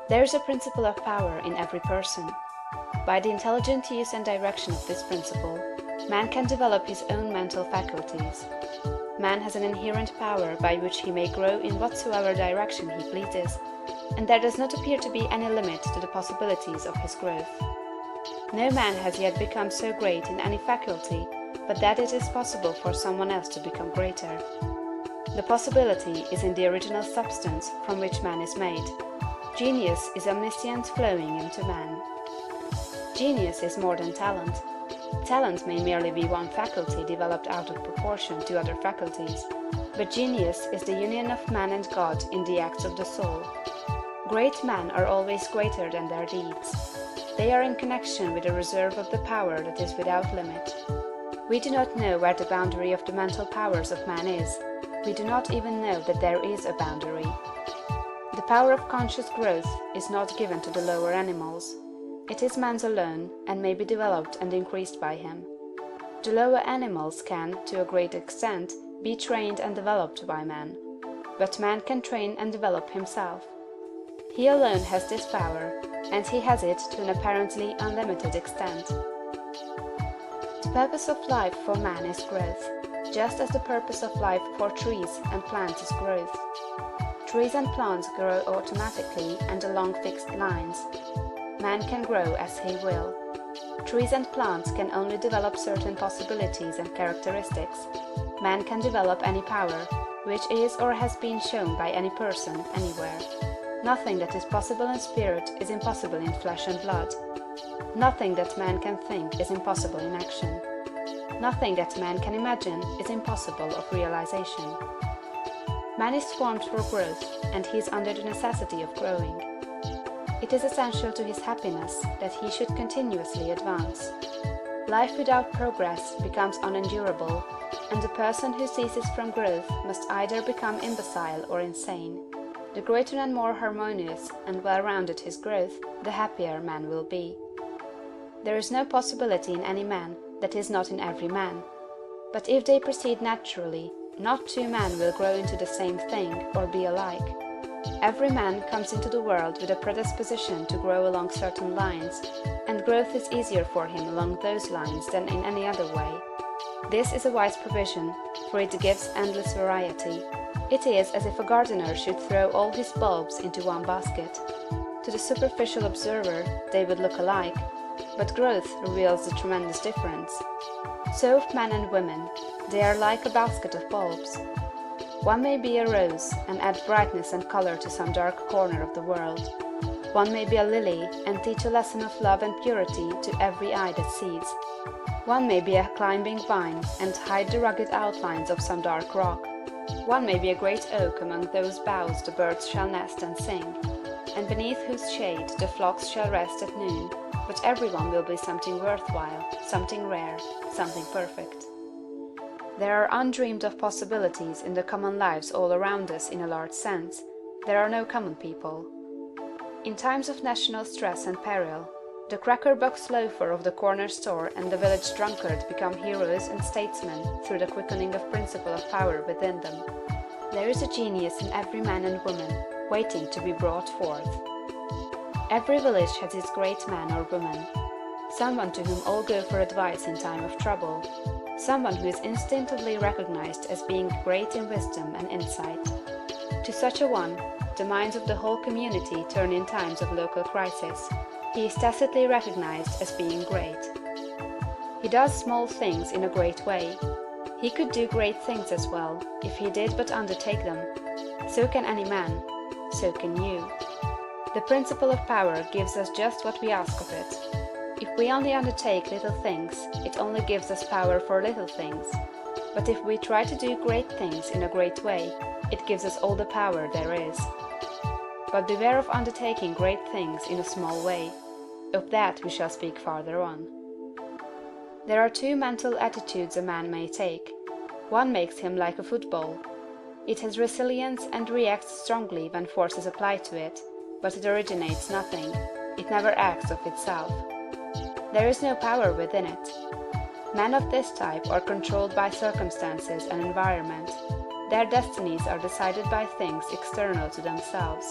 There is a principle of power in every person. By the intelligent use and direction of this principle, man can develop his own mental faculties. Man has an inherent power by which he may grow in whatsoever direction he pleases, and there does not appear to be any limit to the possibilities of his growth. No man has yet become so great in any faculty but that it is possible for someone else to become greater. The possibility is in the original substance from which man is made. Genius is omniscience flowing into man. Genius is more than talent. Talent may merely be one faculty developed out of proportion to other faculties, but genius is the union of man and God in the acts of the soul. Great men are always greater than their deeds. They are in connection with a reserve of the power that is without limit. We do not know where the boundary of the mental powers of man is. We do not even know that there is a boundary. The power of conscious growth is not given to the lower animals. It is man's alone, and may be developed and increased by him. The lower animals can, to a great extent, be trained and developed by man. But man can train and develop himself. He alone has this power, and he has it to an apparently unlimited extent. The purpose of life for man is growth, just as the purpose of life for trees and plants is growth. Trees and plants grow automatically and along fixed lines. Man can grow as he will. Trees and plants can only develop certain possibilities and characteristics. Man can develop any power, which is or has been shown by any person, anywhere. Nothing that is possible in spirit is impossible in flesh and blood. Nothing that man can think is impossible in action. Nothing that man can imagine is impossible of realization. Man is formed for growth, and he is under the necessity of growing. It is essential to his happiness that he should continuously advance. Life without progress becomes unendurable, and the person who ceases from growth must either become imbecile or insane. The greater and more harmonious and well-rounded his growth, the happier man will be. There is no possibility in any man that is not in every man. But if they proceed naturally, not two men will grow into the same thing or be alike. Every man comes into the world with a predisposition to grow along certain lines, and growth is easier for him along those lines than in any other way. This is a wise provision, for it gives endless variety. It is as if a gardener should throw all his bulbs into one basket. To the superficial observer they would look alike, but growth reveals the tremendous difference. So of men and women, they are like a basket of bulbs. One may be a rose and add brightness and color to some dark corner of the world. One may be a lily and teach a lesson of love and purity to every eye that sees. One may be a climbing vine and hide the rugged outlines of some dark rock. One may be a great oak among whose boughs the birds shall nest and sing, and beneath whose shade the flocks shall rest at noon, but everyone will be something worthwhile, something rare, something perfect. There are undreamed of possibilities in the common lives all around us in a large sense. There are no common people. In times of national stress and peril, the cracker-box loafer of the corner store and the village drunkard become heroes and statesmen through the quickening of principle of power within them. There is a genius in every man and woman, waiting to be brought forth. Every village has its great man or woman, someone to whom all go for advice in time of trouble, someone who is instinctively recognized as being great in wisdom and insight. To such a one, the minds of the whole community turn in times of local crisis. He is tacitly recognized as being great. He does small things in a great way. He could do great things as well, if he did but undertake them. So can any man. So can you. The principle of power gives us just what we ask of it. If we only undertake little things, it only gives us power for little things. But if we try to do great things in a great way, it gives us all the power there is. But beware of undertaking great things in a small way. Of that we shall speak farther on. There are two mental attitudes a man may take. One makes him like a football. It has resilience and reacts strongly when force is applied to it, but it originates nothing. It never acts of itself. There is no power within it. Men of this type are controlled by circumstances and environment. Their destinies are decided by things external to themselves.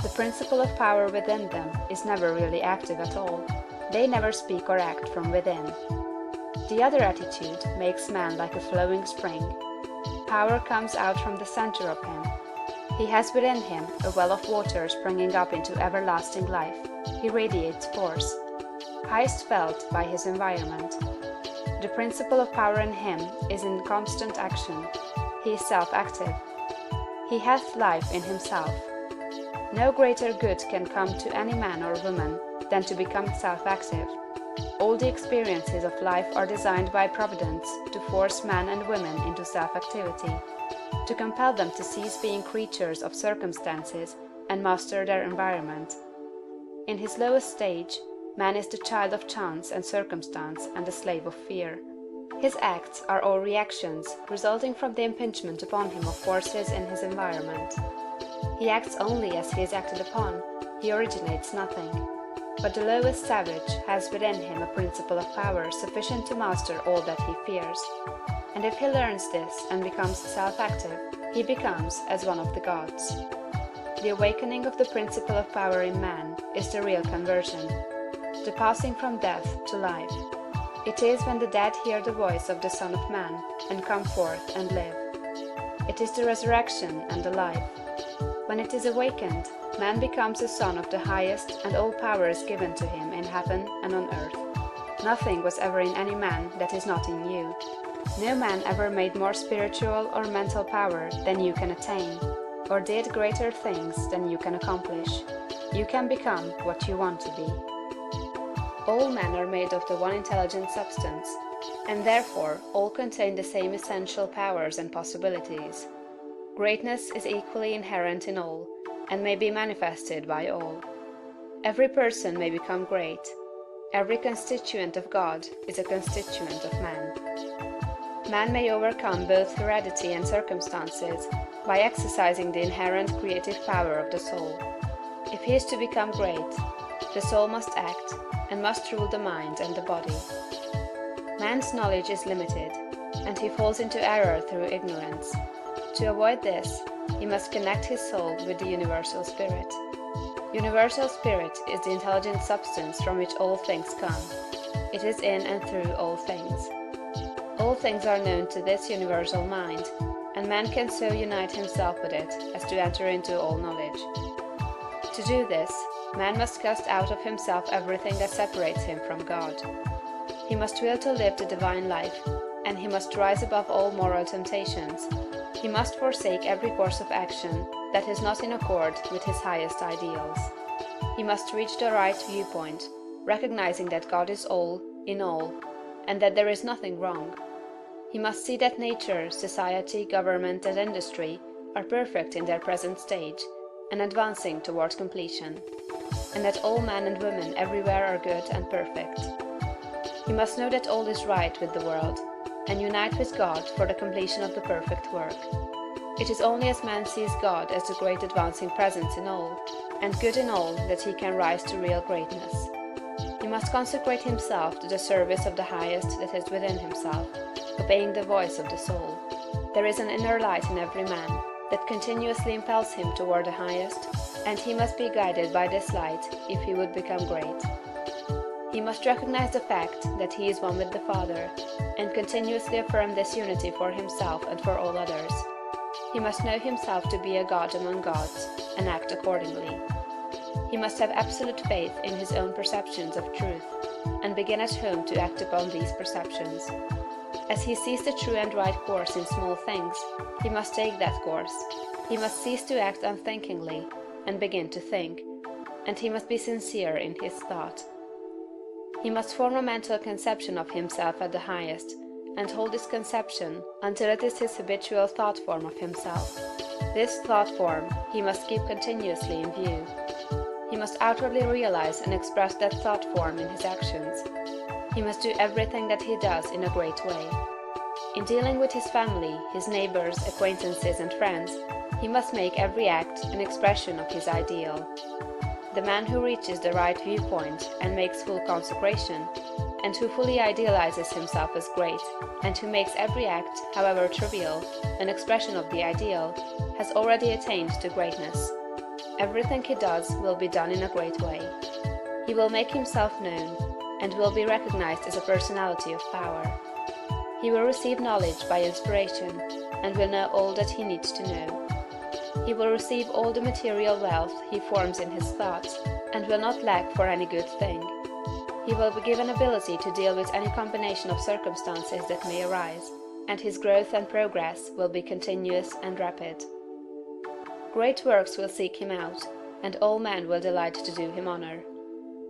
The principle of power within them is never really active at all. They never speak or act from within. The other attitude makes man like a flowing spring. Power comes out from the center of him. He has within him a well of water springing up into everlasting life. He radiates force, highest felt by his environment. The principle of power in him is in constant action. He is self-active. He hath life in himself. No greater good can come to any man or woman than to become self-active. All the experiences of life are designed by Providence to force man and women into self-activity, to compel them to cease being creatures of circumstances and master their environment. In his lowest stage, man is the child of chance and circumstance and the slave of fear. His acts are all reactions resulting from the impingement upon him of forces in his environment. He acts only as he is acted upon, he originates nothing. But the lowest savage has within him a principle of power sufficient to master all that he fears. And if he learns this and becomes self-active, he becomes as one of the gods. The awakening of the principle of power in man is the real conversion, the passing from death to life. It is when the dead hear the voice of the Son of Man and come forth and live. It is the resurrection and the life. When it is awakened, man becomes a son of the highest, and all power is given to him in heaven and on earth. Nothing was ever in any man that is not in you. No man ever made more spiritual or mental power than you can attain, or did greater things than you can accomplish. You can become what you want to be. All men are made of the one intelligent substance, and therefore all contain the same essential powers and possibilities. Greatness is equally inherent in all, and may be manifested by all. Every person may become great. Every constituent of God is a constituent of man. Man may overcome both heredity and circumstances by exercising the inherent creative power of the soul. If he is to become great, the soul must act, and must rule the mind and the body. Man's knowledge is limited, and he falls into error through ignorance. To avoid this, he must connect his soul with the universal spirit. Universal spirit is the intelligent substance from which all things come. It is in and through all things. All things are known to this universal mind, and man can so unite himself with it as to enter into all knowledge. To do this, man must cast out of himself everything that separates him from God. He must will to live the divine life, and he must rise above all moral temptations. He must forsake every course of action that is not in accord with his highest ideals. He must reach the right viewpoint, recognizing that God is all, in all, and that there is nothing wrong. He must see that nature, society, government, and industry are perfect in their present stage, and advancing toward completion, and that all men and women everywhere are good and perfect. He must know that all is right with the world, and unite with God for the completion of the perfect work. It is only as man sees God as the great advancing presence in all, and good in all, that he can rise to real greatness. He must consecrate himself to the service of the highest that is within himself, obeying the voice of the soul. There is an inner light in every man that continuously impels him toward the highest, and he must be guided by this light if he would become great. He must recognize the fact that he is one with the Father, and continuously affirm this unity for himself and for all others. He must know himself to be a God among gods, and act accordingly. He must have absolute faith in his own perceptions of truth, and begin at home to act upon these perceptions. As he sees the true and right course in small things, he must take that course. He must cease to act unthinkingly, and begin to think, and he must be sincere in his thought. He must form a mental conception of himself at the highest, and hold this conception until it is his habitual thought form of himself. This thought form he must keep continuously in view. He must outwardly realize and express that thought form in his actions. He must do everything that he does in a great way. In dealing with his family, his neighbors, acquaintances, and friends, he must make every act an expression of his ideal. The man who reaches the right viewpoint and makes full consecration, and who fully idealizes himself as great, and who makes every act, however trivial, an expression of the ideal, has already attained to greatness. Everything he does will be done in a great way. He will make himself known, and will be recognized as a personality of power. He will receive knowledge by inspiration, and will know all that he needs to know. He will receive all the material wealth he forms in his thoughts, and will not lack for any good thing. He will be given ability to deal with any combination of circumstances that may arise, and his growth and progress will be continuous and rapid. Great works will seek him out, and all men will delight to do him honor.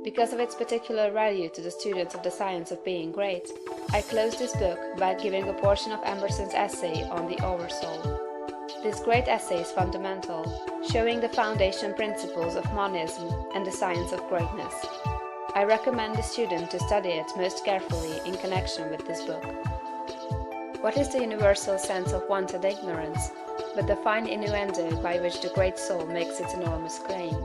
Because of its particular value to the students of the science of being great, I close this book by giving a portion of Emerson's essay on the Oversoul. This great essay is fundamental, showing the foundation principles of monism and the science of greatness. I recommend the student to study it most carefully in connection with this book. What is the universal sense of wanted ignorance, but the fine innuendo by which the great soul makes its enormous claim?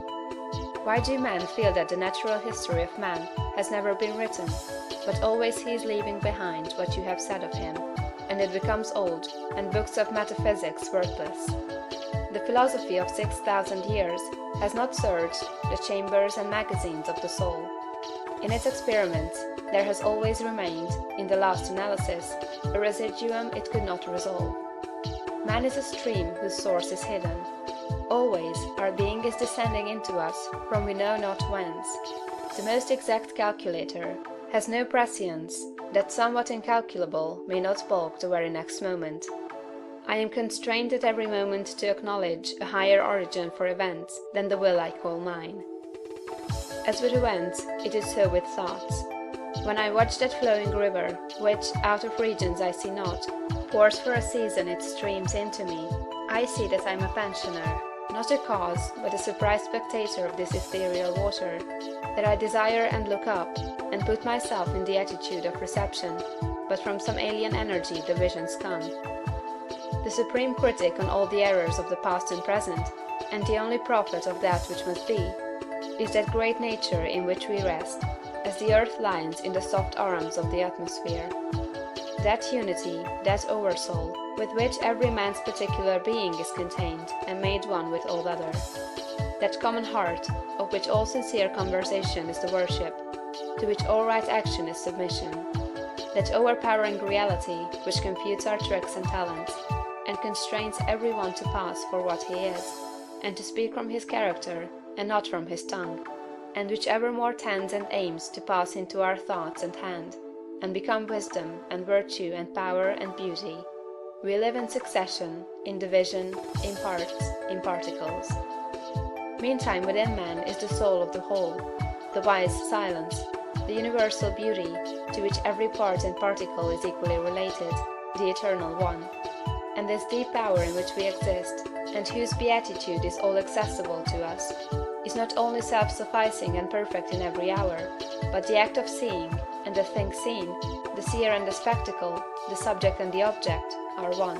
Why do men feel that the natural history of man has never been written, but always he is leaving behind what you have said of him, and it becomes old, and books of metaphysics worthless? The philosophy of 6,000 years has not searched the chambers and magazines of the soul. In its experiments, there has always remained, in the last analysis, a residuum it could not resolve. Man is a stream whose source is hidden. Always our being is descending into us from we know not whence. The most exact calculator has no prescience that somewhat incalculable may not balk the very next moment. I am constrained at every moment to acknowledge a higher origin for events than the will I call mine. As with events, it is so with thoughts. When I watch that flowing river, which, out of regions I see not, pours for a season its streams into me, I see that I am a pensioner, not a cause, but a surprised spectator of this ethereal water, that I desire and look up, and put myself in the attitude of reception, but from some alien energy the visions come. The supreme critic on all the errors of the past and present, and the only prophet of that which must be, is that great nature in which we rest, as the earth lies in the soft arms of the atmosphere. That unity, that oversoul, with which every man's particular being is contained and made one with all other. That common heart, of which all sincere conversation is the worship, to which all right action is submission. That overpowering reality, which computes our tricks and talents, and constrains every one to pass for what he is, and to speak from his character, and not from his tongue, and which evermore tends and aims to pass into our thoughts and hand, and become wisdom and virtue and power and beauty. We live in succession, in division, in parts, in particles. Meantime within man is the soul of the whole, the wise silence, the universal beauty, to which every part and particle is equally related, the eternal one. And this deep power in which we exist, and whose beatitude is all accessible to us, is not only self-sufficing and perfect in every hour, but the act of seeing, and the thing seen, the seer and the spectacle, the subject and the object, are one.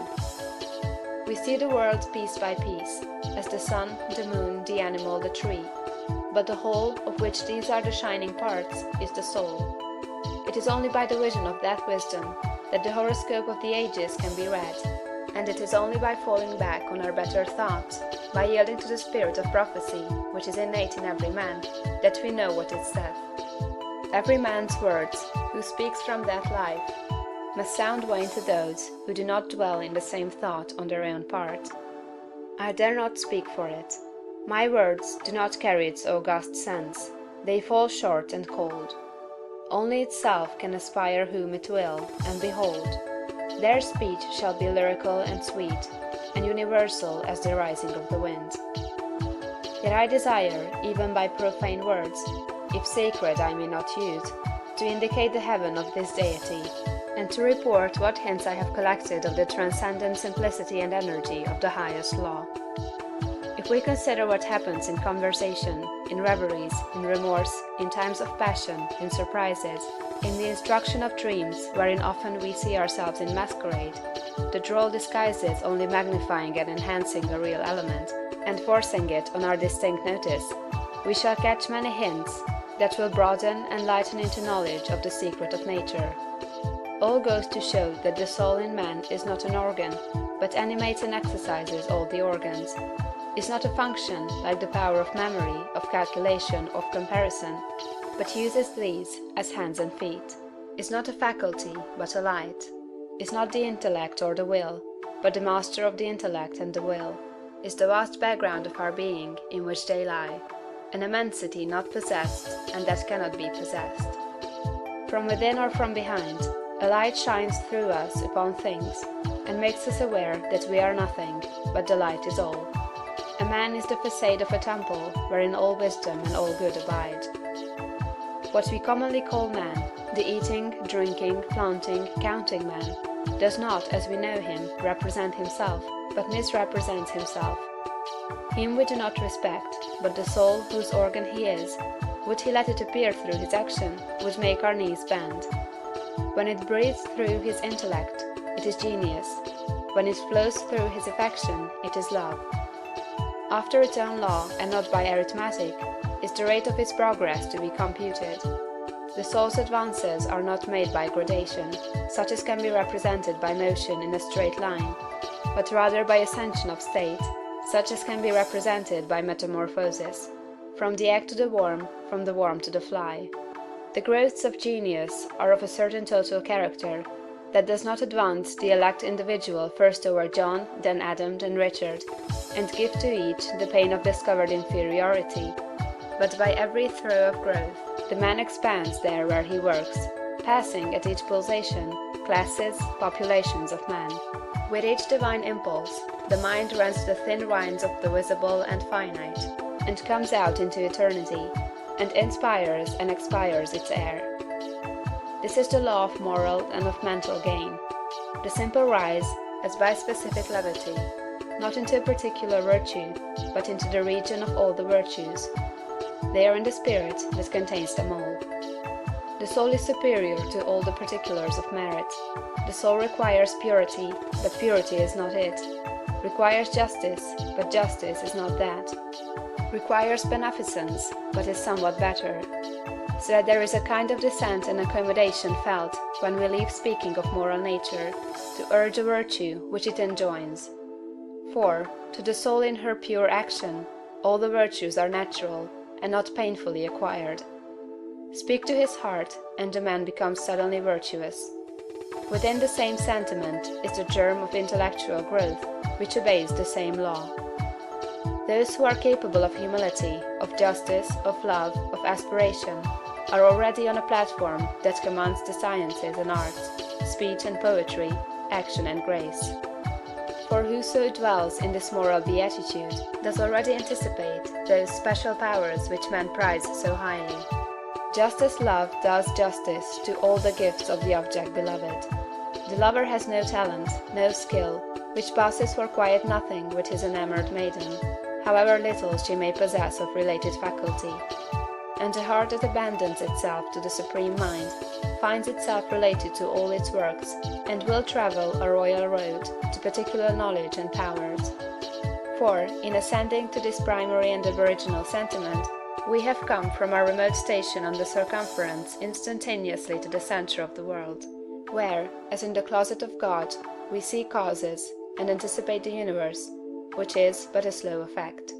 We see the world piece by piece, as the sun, the moon, the animal, the tree, but the whole, of which these are the shining parts, is the soul. It is only by the vision of that wisdom that the horoscope of the ages can be read, and it is only by falling back on our better thoughts, by yielding to the spirit of prophecy, which is innate in every man, that we know what it saith. Every man's words, who speaks from that life, must sound vain to those who do not dwell in the same thought on their own part. I dare not speak for it. My words do not carry its august sense, they fall short and cold. Only itself can aspire whom it will, and behold, their speech shall be lyrical and sweet, and universal as the rising of the wind. Yet I desire, even by profane words, if sacred I may not use, to indicate the heaven of this deity, and to report what hints I have collected of the transcendent simplicity and energy of the highest law. If we consider what happens in conversation, in reveries, in remorse, in times of passion, in surprises, in the instruction of dreams, wherein often we see ourselves in masquerade, the droll disguises only magnifying and enhancing a real element, and forcing it on our distinct notice, we shall catch many hints that will broaden and lighten into knowledge of the secret of nature. All goes to show that the soul in man is not an organ, but animates and exercises all the organs. is not a function like the power of memory, of calculation, of comparison, but uses these as hands and feet, is not a faculty, but a light, is not the intellect or the will, but the master of the intellect and the will, is the vast background of our being in which they lie, an immensity not possessed and that cannot be possessed. From within or from behind, a light shines through us upon things, and makes us aware that we are nothing, but the light is all. A man is the facade of a temple, wherein all wisdom and all good abide. What we commonly call man, the eating, drinking, planting, counting man, does not, as we know him, represent himself, but misrepresents himself. Him we do not respect, but the soul whose organ he is, would he let it appear through his action, would make our knees bend. When it breathes through his intellect, it is genius; when it flows through his affection, it is love. After its own law, and not by arithmetic, is the rate of its progress to be computed. The soul's advances are not made by gradation, such as can be represented by motion in a straight line, but rather by ascension of state, such as can be represented by metamorphosis, from the egg to the worm, from the worm to the fly. The growths of genius are of a certain total character, that does not advance the elect individual first over John, then Adam, then Richard, and give to each the pain of discovered inferiority, but by every throe of growth, the man expands there where he works, passing at each pulsation classes, populations of men. With each divine impulse, the mind rends the thin rinds of the visible and finite, and comes out into eternity, and inspires and expires its air. This is the law of moral and of mental gain. The simple rise, as by specific levity, not into a particular virtue, but into the region of all the virtues. They are in the spirit that contains them all. The soul is superior to all the particulars of merit. The soul requires purity, but purity is not it; requires justice, but justice is not that; requires beneficence, but is somewhat better. So that there is a kind of dissent and accommodation felt when we leave speaking of moral nature, to urge a virtue which it enjoins. For, to the soul in her pure action, all the virtues are natural, and not painfully acquired. Speak to his heart, and the man becomes suddenly virtuous. Within the same sentiment is the germ of intellectual growth, which obeys the same law. Those who are capable of humility, of justice, of love, of aspiration, are already on a platform that commands the sciences and arts, speech and poetry, action and grace. For whoso dwells in this moral beatitude does already anticipate those special powers which men prize so highly. Just as love does justice to all the gifts of the object beloved. The lover has no talent, no skill, which passes for quiet nothing with his enamored maiden, however little she may possess of related faculty. And the heart that abandons itself to the Supreme Mind finds itself related to all its works, and will travel a royal road to particular knowledge and powers. For, in ascending to this primary and aboriginal sentiment, we have come from our remote station on the circumference instantaneously to the centre of the world, where, as in the closet of God, we see causes, and anticipate the universe, which is but a slow effect.